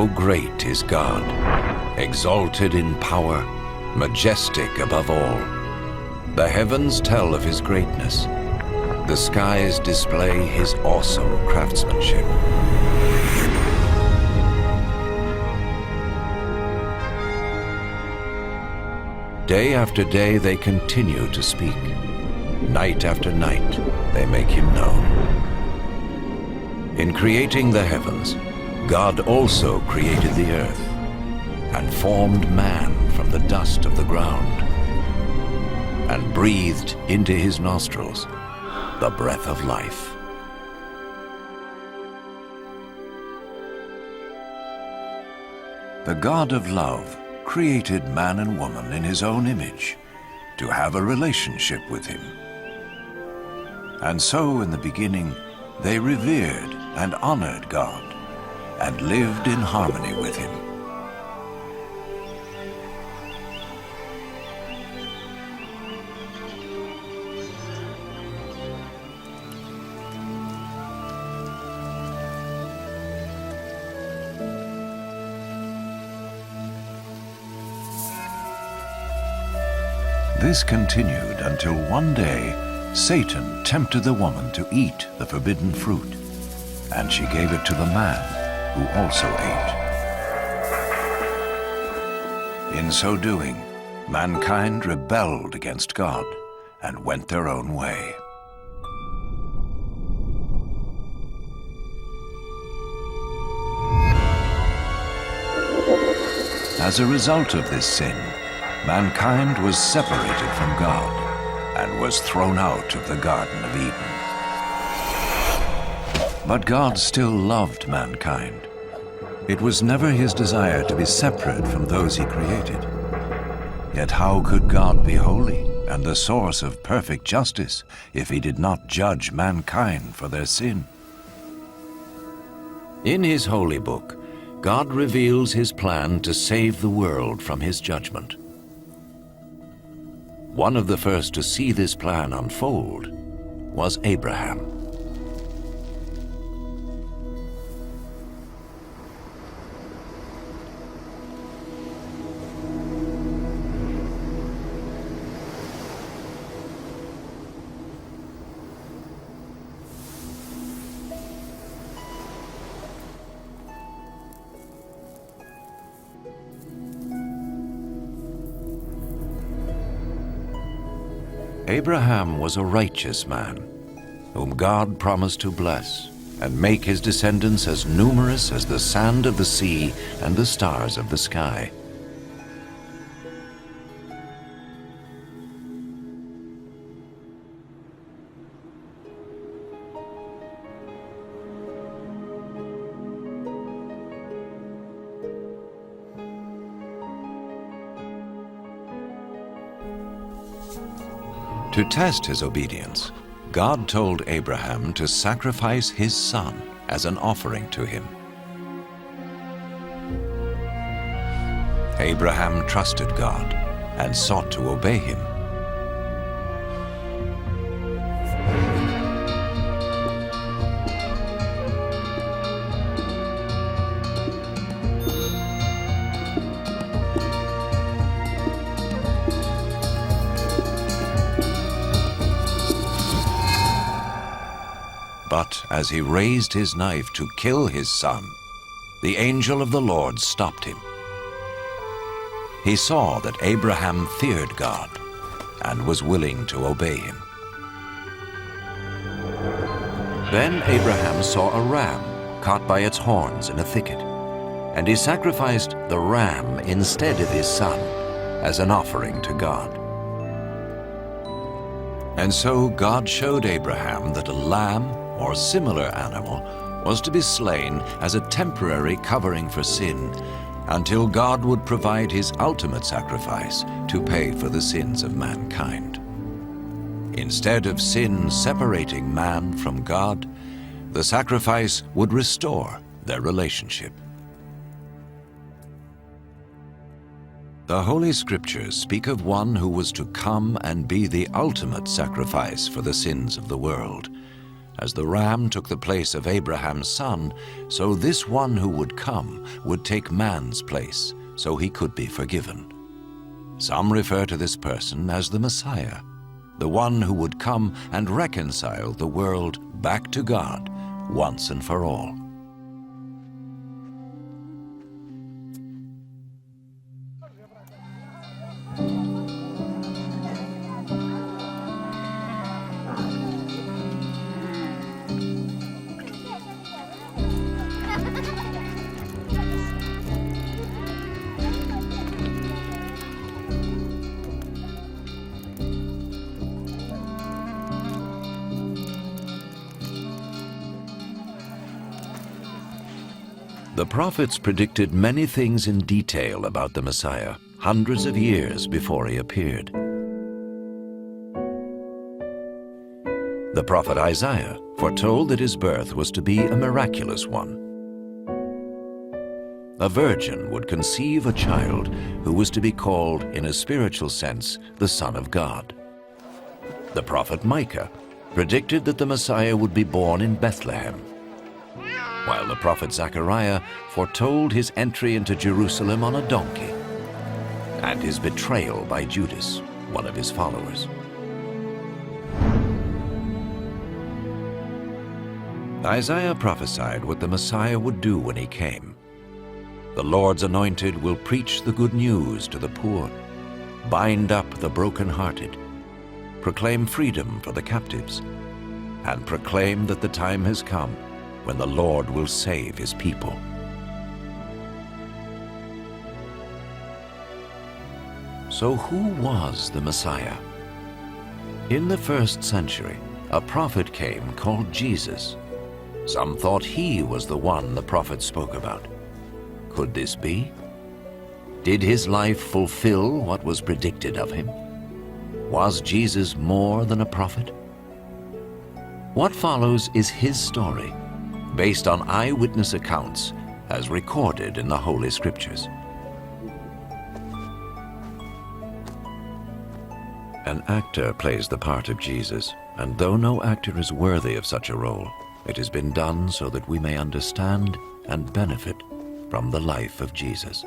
How great is God, exalted in power, majestic above all. The heavens tell of his greatness. The skies display his awesome craftsmanship. Day after day they continue to speak. Night after night they make him known. In creating the heavens, God also created the earth and formed man from the dust of the ground and breathed into his nostrils the breath of life. The God of love created man and woman in his own image to have a relationship with him. And so in the beginning they revered and honored God and lived in harmony with him. This continued until one day Satan tempted the woman to eat the forbidden fruit, and she gave it to the man, who also ate. In so doing, mankind rebelled against God and went their own way. As a result of this sin, mankind was separated from God and was thrown out of the Garden of Eden. But God still loved mankind. It was never his desire to be separate from those he created. Yet how could God be holy and the source of perfect justice if he did not judge mankind for their sin? In his holy book, God reveals his plan to save the world from his judgment. One of the first to see this plan unfold was Abraham. Abraham was a righteous man, whom God promised to bless and make his descendants as numerous as the sand of the sea and the stars of the sky. To test his obedience, God told Abraham to sacrifice his son as an offering to him. Abraham trusted God and sought to obey him. But as he raised his knife to kill his son, the angel of the Lord stopped him. He saw that Abraham feared God and was willing to obey him. Then Abraham saw a ram caught by its horns in a thicket, and he sacrificed the ram instead of his son as an offering to God. And so God showed Abraham that a lamb or similar animal was to be slain as a temporary covering for sin until God would provide his ultimate sacrifice to pay for the sins of mankind. Instead of sin separating man from God, the sacrifice would restore their relationship. The Holy Scriptures speak of one who was to come and be the ultimate sacrifice for the sins of the world, As the ram took the place of Abraham's son, so this one who would come would take man's place, so he could be forgiven. Some refer to this person as the Messiah, the one who would come and reconcile the world back to God once and for all. The prophets predicted many things in detail about the Messiah, hundreds of years before he appeared. The prophet Isaiah foretold that his birth was to be a miraculous one. A virgin would conceive a child who was to be called, in a spiritual sense, the Son of God. The prophet Micah predicted that the Messiah would be born in Bethlehem, while the prophet Zechariah foretold his entry into Jerusalem on a donkey and his betrayal by Judas, one of his followers. Isaiah prophesied what the Messiah would do when he came. The Lord's anointed will preach the good news to the poor, bind up the brokenhearted, proclaim freedom for the captives, and proclaim that the time has come when the Lord will save his people. So who was the Messiah? In the 1st century, a prophet came called Jesus. Some thought he was the one the prophet spoke about. Could this be? Did his life fulfill what was predicted of him? Was Jesus more than a prophet? What follows is his story, based on eyewitness accounts as recorded in the Holy Scriptures. An actor plays the part of Jesus, and though no actor is worthy of such a role, it has been done so that we may understand and benefit from the life of Jesus.